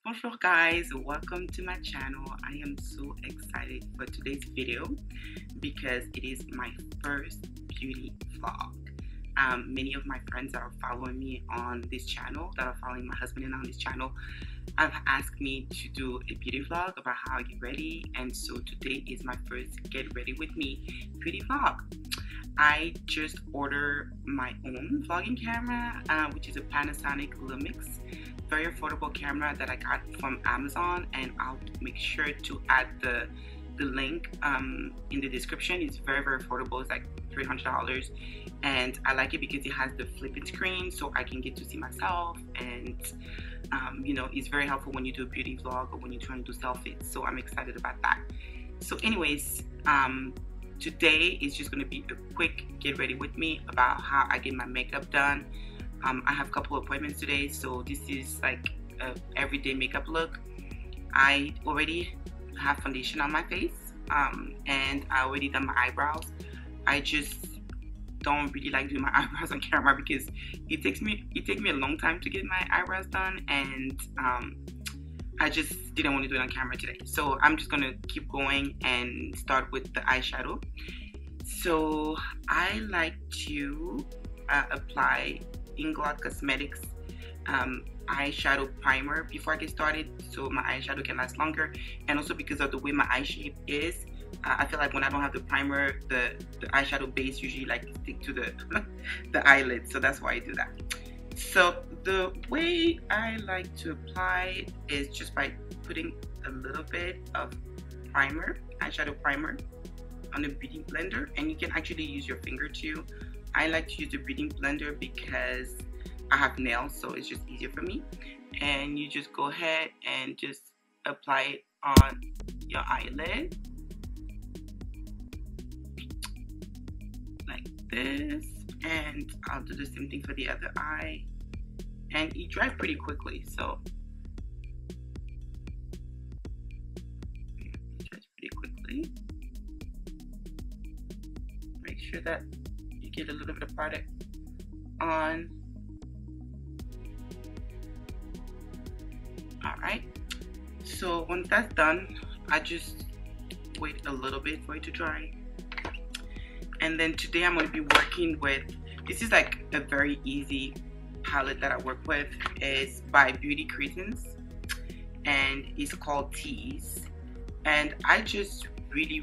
Bonjour guys, welcome to my channel. I am so excited for today's video because it is my first beauty vlog. Many of my friends that are following me on this channel, that are following my husband and on this channel, have asked me to do a beauty vlog about how I get ready, and so today is my first get ready with me beauty vlog. I just ordered my own vlogging camera, which is a Panasonic Lumix. Very affordable camera that I got from Amazon, and I'll make sure to add the link in the description. It's very affordable. It's like $300, and I like it because it has the flipping screen so I can get to see myself, and you know, it's very helpful when you do a beauty vlog or when you're trying to do selfies. So I'm excited about that. So anyways, today is just going to be a quick get ready with me about how I get my makeup done. I have a couple of appointments today, so this is like a everyday makeup look. I already have foundation on my face, and I already done my eyebrows. I just don't really like doing my eyebrows on camera because it takes me a long time to get my eyebrows done, and I just didn't want to do it on camera today. So I'm just gonna keep going and start with the eyeshadow. So I like to apply Inglot Cosmetics eyeshadow primer before I get started, so my eyeshadow can last longer, and also because of the way my eye shape is, I feel like when I don't have the primer, the eyeshadow base usually like stick to the the eyelid, so that's why I do that. So the way I like to apply is just by putting a little bit of primer, eyeshadow primer, on a beauty blender, and you can actually use your finger too. I like to use the beauty blender because I have nails, so it's just easier for me. And you just go ahead and just apply it on your eyelid like this, and I'll do the same thing for the other eye, and it dries pretty quickly, so it dries pretty quickly. Make sure that you get a little bit of product on. Alright, so once that's done, I just wait a little bit for it to dry. And then today I'm going to be working with, this is like a very easy palette that I work with. It's by Beauty Cretins, and it's called Tease. And I just really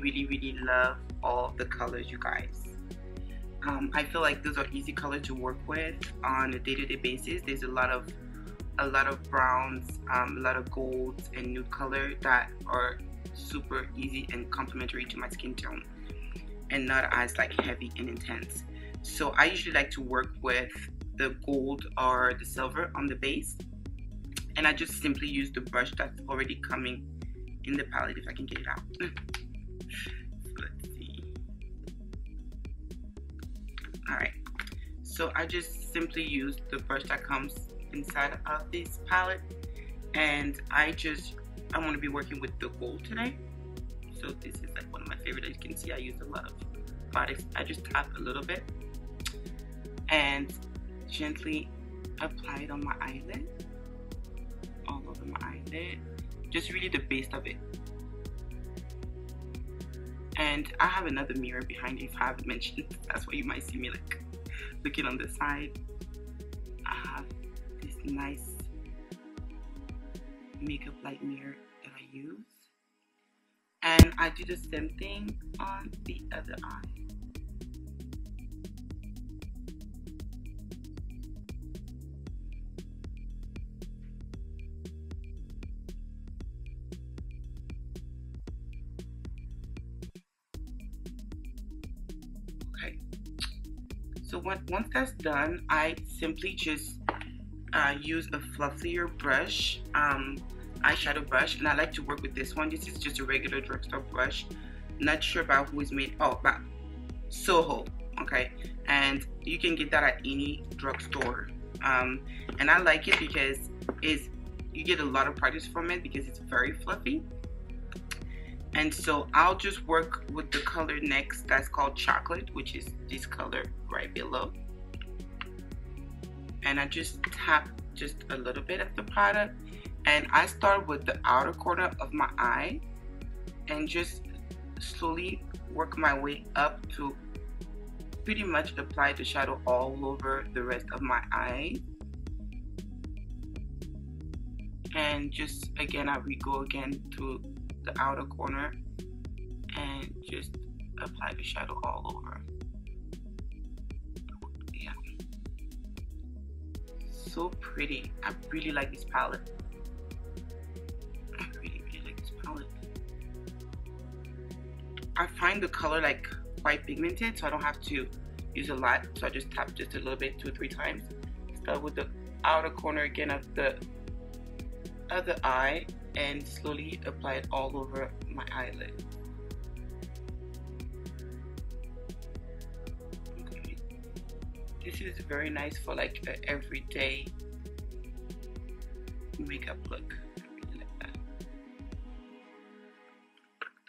love all the colors, you guys. I feel like those are easy colors to work with on a day-to-day basis. There's a lot of browns, a lot of golds and nude color that are super easy and complementary to my skin tone, and not as like heavy and intense. So I usually like to work with the gold or the silver on the base, and I just simply use the brush that's already coming in the palette, if I can get it out. Let's see. Alright, so I just simply use the brush that comes inside of this palette, and I want to be working with the gold today. So this is like one of my favorites. As you can see, I use a lot of products. I just tap a little bit and gently apply it on my eyelid, all over my eyelid, just really the base of it. And I have another mirror behind it if I haven't mentioned. That's why you might see me like looking on the side. I have this nice makeup light mirror that I use, and I do the same thing on the other eye. Okay, so once that's done, I simply just use a fluffier brush, eyeshadow brush, and I like to work with this one. This is just a regular drugstore brush. Not sure about who is made. Oh, about Soho. Okay, and you can get that at any drugstore. And I like it because you get a lot of practice from it because it's very fluffy. And so I'll just work with the color next that's called Chocolate, which is this color right below. And I just tap just a little bit of the product, And I start with the outer corner of my eye and just slowly work my way up to pretty much apply the shadow all over the rest of my eye. And just again, I will go again to the outer corner and just apply the shadow all over. Yeah, so pretty. I really like this palette. I really like this palette. I find the color like quite pigmented, so I don't have to use a lot. So I just tap just a little bit, 2 or 3 times. Start with the outer corner again of the other eye and slowly apply it all over my eyelid. Okay. This is very nice for like an everyday makeup look. I really like that.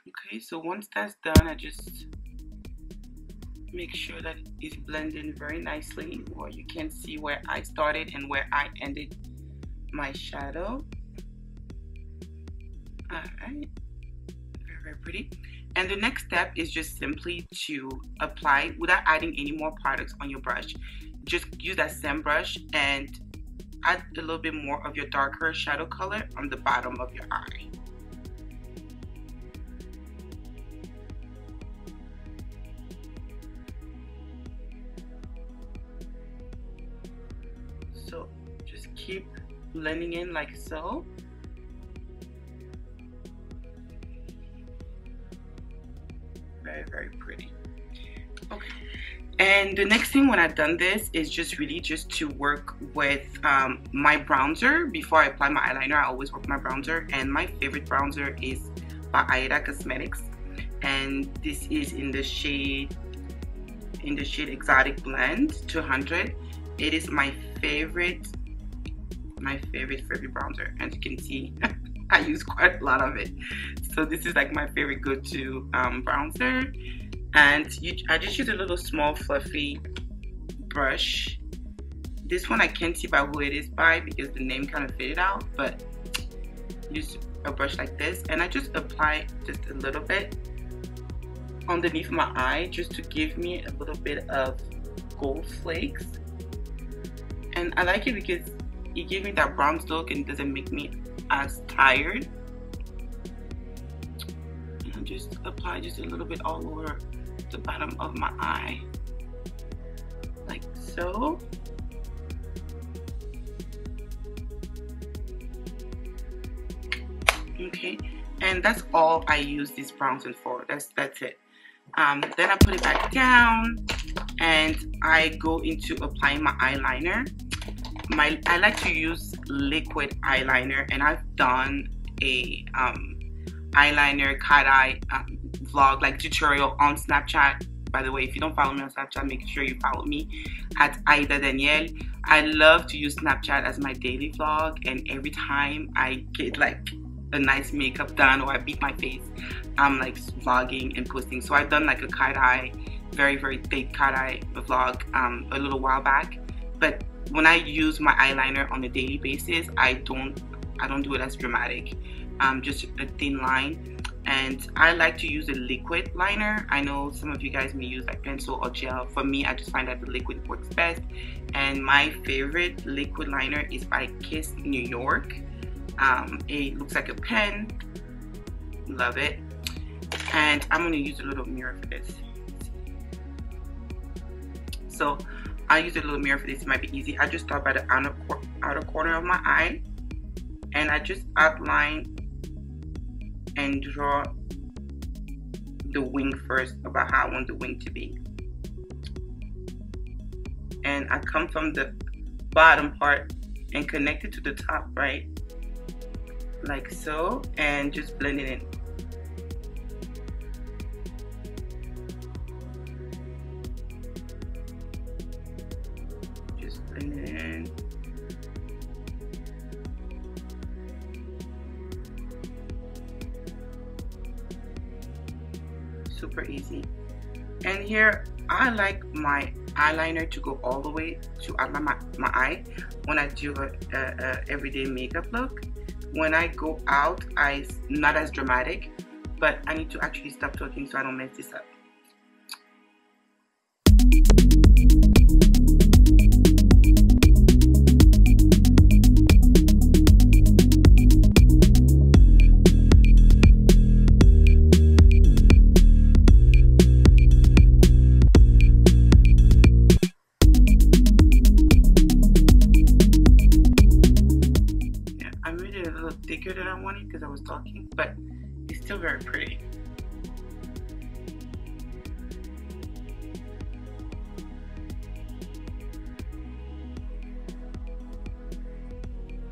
Okay, so once that's done, I just make sure that it's blending very nicely, or you can see where I started and where I ended my shadow. Alright, very pretty. And the next step is just simply to apply without adding any more products on your brush. Just use that same brush and add a little bit more of your darker shadow color on the bottom of your eye. So just keep blending in like so. Very pretty. Okay, and the next thing when I've done this is just really just to work with my bronzer. Before I apply my eyeliner, I always work my bronzer, and my favorite bronzer is by Eyeshadow Cosmetics, and this is in the shade Exotic Blend 200. It is my favorite bronzer, and you can see I use quite a lot of it. So this is like my favorite go-to bronzer. And I just use a little small fluffy brush. This one I can't see by who it is by because the name kind of faded out, but use a brush like this, and I just apply just a little bit underneath my eye just to give me a little bit of gold flakes. And I like it because it gives me that bronze look and doesn't make me as tired. And I just apply just a little bit all over the bottom of my eye, like so. Okay, and that's all I use this bronzer for. That's it. Then I put it back down and I go into applying my eyeliner. I like to use liquid eyeliner, and I've done a eyeliner cat eye vlog, like tutorial on Snapchat. By the way, if you don't follow me on Snapchat, make sure you follow me at Aida Danielle. I love to use Snapchat as my daily vlog, and every time I get like a nice makeup done or I beat my face, I'm like vlogging and posting. So I've done like a cat eye, very thick cat eye vlog a little while back. But when I use my eyeliner on a daily basis, I don't do it as dramatic. Just a thin line. And I like to use a liquid liner. I know some of you guys may use like pencil or gel. For me, I just find that the liquid works best. And my favorite liquid liner is by Kiss New York. It looks like a pen. Love it. And I'm gonna use a little mirror for this. So I use a little mirror for this. It might be easy. I just start by the outer corner of my eye, and I just outline and draw the wing first, about how I want the wing to be. And I come from the bottom part and connect it to the top, right? Like so, and just blend it in. Just blend it in. Super easy. And here I like my eyeliner to go all the way to outline my eye when I do a everyday makeup look. when I go out, not as dramatic, but I need to actually stop talking so I don't mess this up. Thicker than I wanted because I was talking, but it's still very pretty.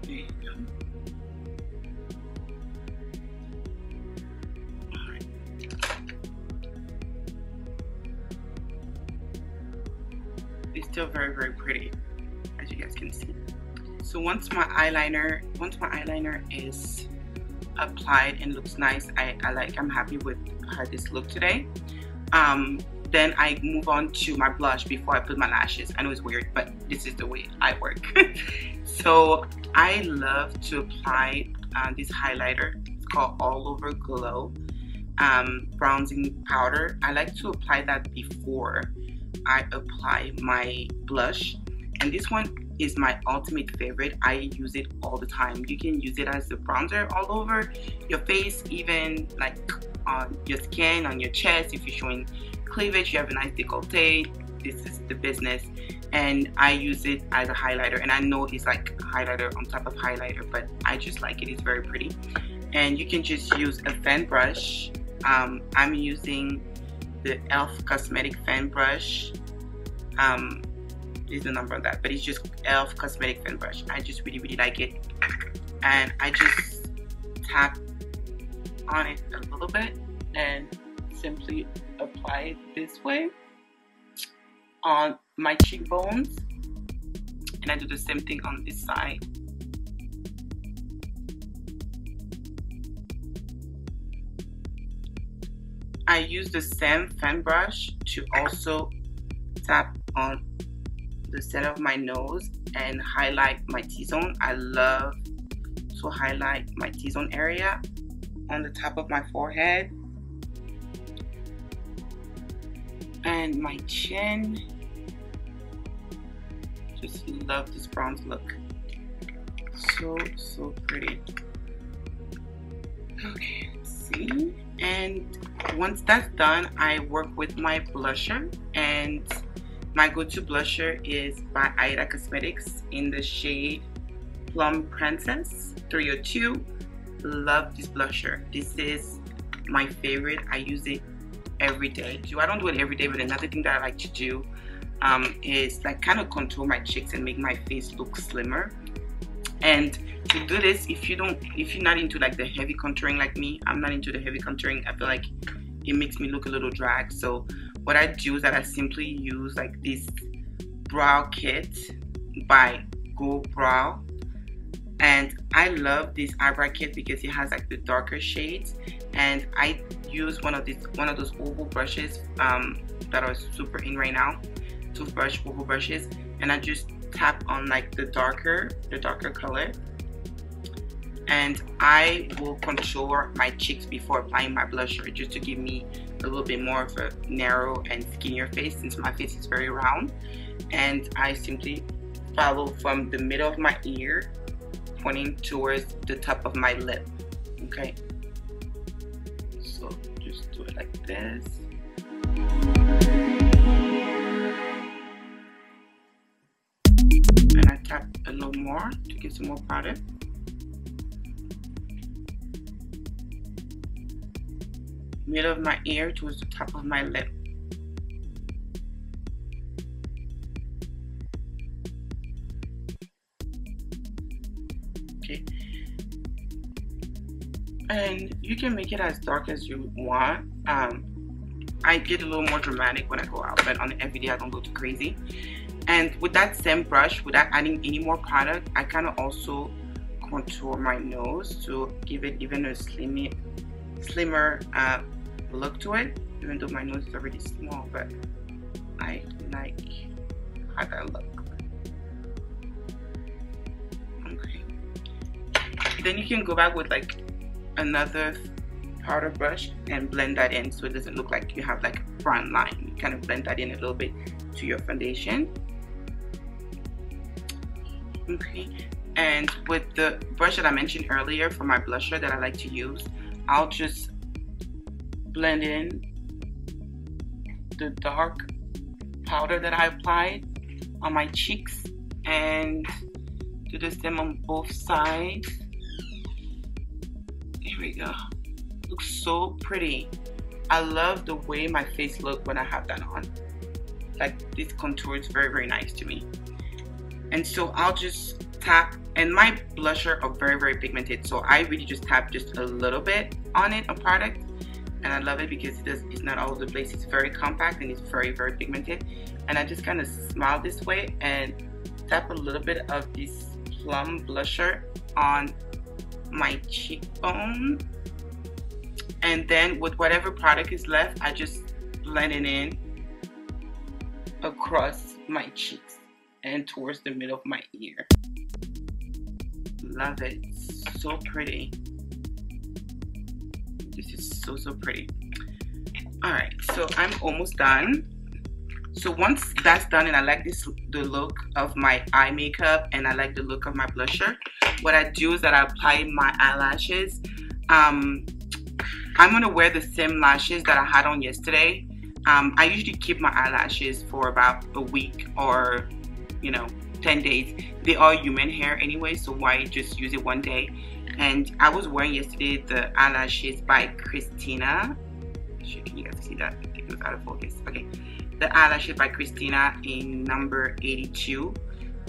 There you go. All right. It's still very, very pretty, as you guys can see. So once my eyeliner is applied and looks nice, I'm happy with how this looked today. Then I move on to my blush before I put my lashes. I know it's weird, but this is the way I work. So I love to apply this highlighter. It's called All Over Glow bronzing powder. I like to apply that before I apply my blush, and this one is my ultimate favorite. I use it all the time. You can use it as a bronzer all over your face, even like on your skin, on your chest. If you're showing cleavage, you have a nice décolleté, this is the business. And I use it as a highlighter, and I know it's like highlighter on top of highlighter, but I just like it. It's very pretty. And you can just use a fan brush. I'm using the e.l.f. Cosmetic fan brush. Is the number on that, but it's just e.l.f. Cosmetic fan brush. I just really, really like it, and I just tap on it a little bit and simply apply it this way on my cheekbones, and I do the same thing on this side. I use the same fan brush to also tap on the center of my nose and highlight my T-zone. I love to highlight my T-zone area on the top of my forehead and my chin. Just love this bronze look. So pretty. Okay, let's see. And once that's done, I work with my blusher, and my go-to blusher is by Eyeshadow Cosmetics in the shade Plum Princess 302. Love this blusher. This is my favorite. I use it every day. I don't do it every day, but another thing that I like to do is like kind of contour my cheeks and make my face look slimmer. And to do this, if you're not into like the heavy contouring like me, I'm not into the heavy contouring. I feel like it makes me look a little drag. So what I do is that I simply use like this brow kit by Go Brow, and I love this eyebrow kit because it has like the darker shades, and I use one of those oval brushes that are super in right now, toothbrush oval brushes, and I just tap on like the darker color, and I will contour my cheeks before applying my blusher, just to give me a little bit more of a narrow and skinnier face, since my face is very round. And I simply follow from the middle of my ear pointing towards the top of my lip. Okay, so just do it like this. And I tap a little more to give some more product. Middle of my ear towards the top of my lip. Okay. And you can make it as dark as you want. I get a little more dramatic when I go out, but on the everyday I don't go too crazy. And with that same brush, without adding any more product, I kind of also contour my nose to give it even a slimmer look to it, even though my nose is already small, but I like how that look. Okay, then you can go back with like another powder brush and blend that in so it doesn't look like you have like a brown line. You kind of blend that in a little bit to your foundation. Okay, and with the brush that I mentioned earlier for my blusher that I like to use, I'll just blend in the dark powder that I applied on my cheeks and do the same on both sides. Here we go. Looks so pretty. I love the way my face looks when I have that on. Like, this contour is very, very nice to me. And so I'll just tap, and my blusher are very, very pigmented, so I really just tap just a little bit on it, a product, and I love it because it's not all over the place. It's very compact and it's very, very pigmented. And I just kind of smile this way and tap a little bit of this plum blusher on my cheekbone, and then with whatever product is left, I just blend it in across my cheeks and towards the middle of my ear. Love it. So pretty. This is so, so pretty. Alright, so I'm almost done. So once that's done and I like the look of my eye makeup and I like the look of my blusher, what I do is that I apply my eyelashes. I'm gonna wear the same lashes that I had on yesterday. I usually keep my eyelashes for about a week or 10 days. They are human hair anyway, so why just use it one day? And I was wearing yesterday the eyelashes by Christina. Can you guys see that? I think it was out of focus. Okay, the eyelashes by Christina in number 82.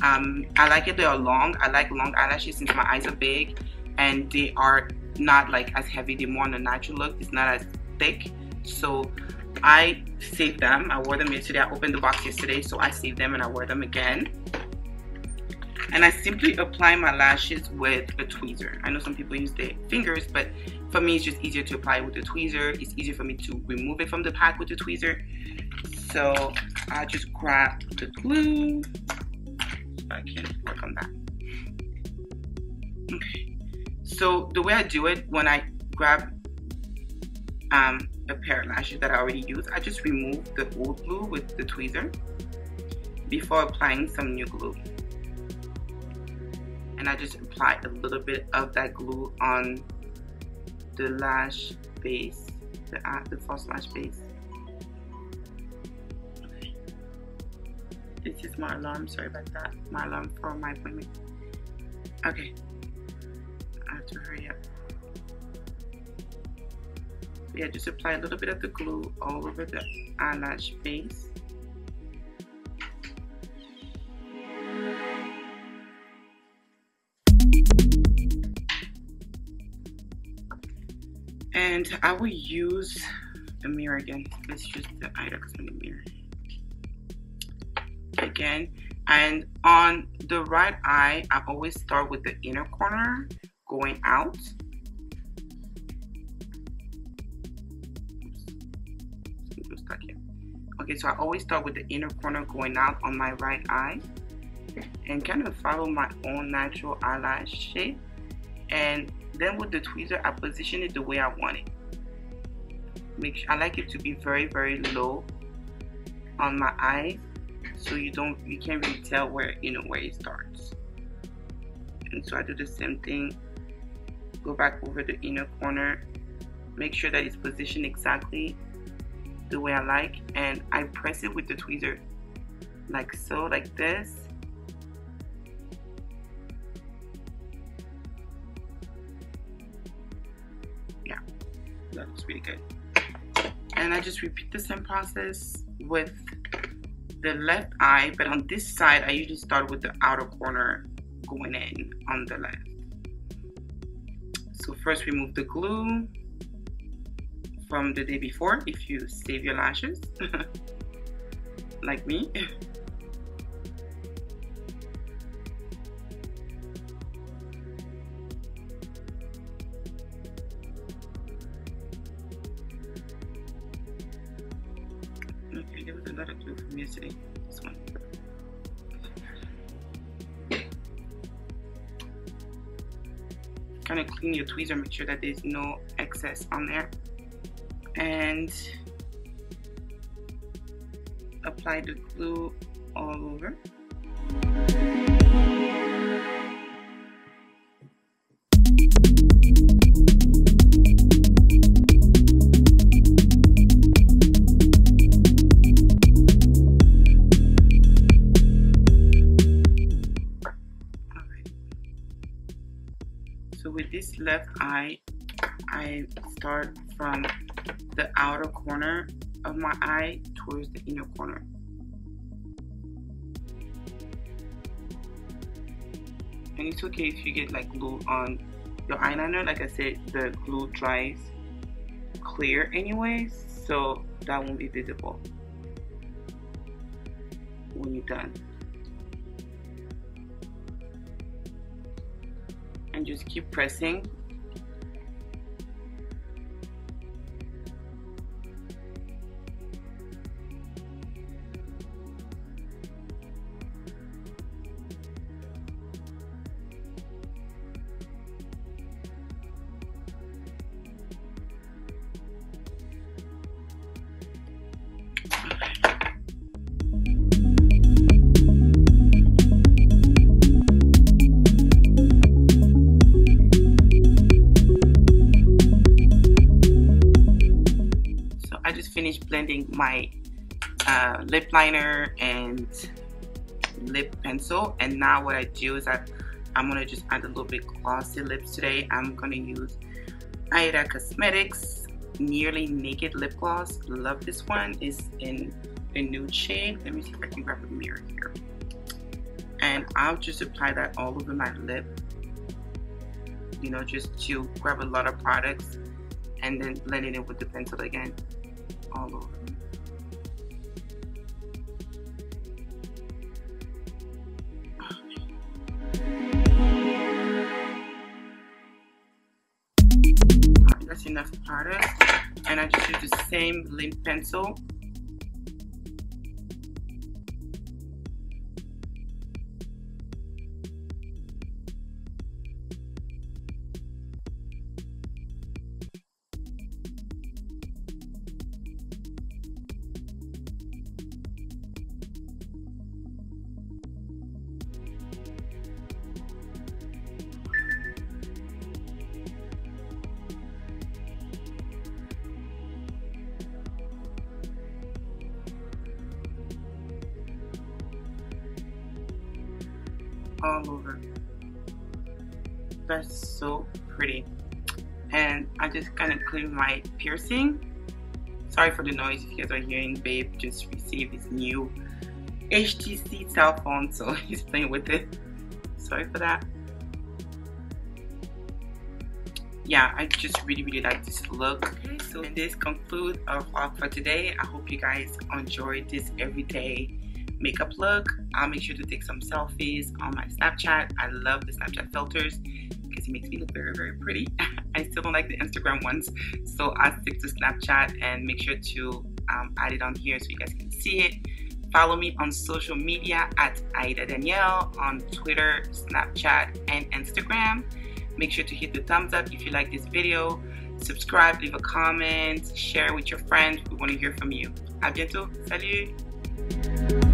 I like it. They are long. I like long eyelashes since my eyes are big, and they are not like as heavy. They're more on a natural look. It's not as thick, so I saved them. I wore them yesterday. I opened the box yesterday, so I saved them and I wear them again. And I simply apply my lashes with a tweezer. I know some people use their fingers, but for me it's just easier to apply with a tweezer. It's easier for me to remove it from the pack with the tweezer. So I just grab the glue so I can work on that. Okay, so the way I do it, when I grab a pair of lashes that I already used, I just remove the old glue with the tweezer before applying some new glue. And I just apply a little bit of that glue on the lash base, the false lash base. Okay. This is my alarm, sorry about that. My alarm for my appointment. Okay, I have to hurry up. So yeah, just apply a little bit of the glue all over the eyelash base. And I will use a mirror again. Let's use the Eyeshadow Cosmetic mirror again. And on the right eye, I always start with the inner corner going out. Oops, stuck here. Okay, so I always start with the inner corner going out on my right eye and kind of follow my own natural eyelash shape. And then with the tweezer, I position it the way I want it. I like it to be very, very low on my eyes, so you can't really tell where it starts. And so I do the same thing. Go back over the inner corner, make sure that it's positioned exactly the way I like, and I press it with the tweezer like so, like this. Yeah, that looks really good. And I just repeat the same process with the left eye, but on this side I usually start with the outer corner going in on the left. So first remove the glue from the day before if you save your lashes like me. Okay, there was a lot of glue from yesterday. This one. kind of clean your tweezer, make sure that there's no excess on there, and apply the glue all over. So with this left eye, I start from the outer corner of my eye towards the inner corner. And it's okay if you get like glue on your eyeliner. Like I said, the glue dries clear anyways, so that won't be visible when you're done. And just keep pressing. Finished blending my lip liner and lip pencil, and now what I do is I'm gonna just add a little bit glossy lips today. I'm gonna use Eyeshadow Cosmetics Nearly Naked Lip Gloss. Love this one. It's in a nude shade. Let me see if I can grab a mirror here, and I'll just apply that all over my lip, you know, just to grab a lot of products and then blend it in with the pencil again. All over. That's enough product, and I just use the same lip pencil. All over. That's so pretty. And I just kind of clean my piercing. Sorry for the noise if you guys are hearing. Babe just received his new HTC cell phone, so he's playing with it. Sorry for that. Yeah, I just really like this look. Okay, so this concludes our vlog for today. I hope you guys enjoyed this everyday makeup look. I'll make sure to take some selfies on my Snapchat. I love the Snapchat filters because it makes me look very pretty. I still don't like the Instagram ones, so I'll stick to Snapchat and make sure to add it on here so you guys can see it. Follow me on social media at Aida Danielle on Twitter, Snapchat, and Instagram. Make sure to hit the thumbs up if you like this video. Subscribe, leave a comment, share with your friends. We want to hear from you. À bientôt. Salut.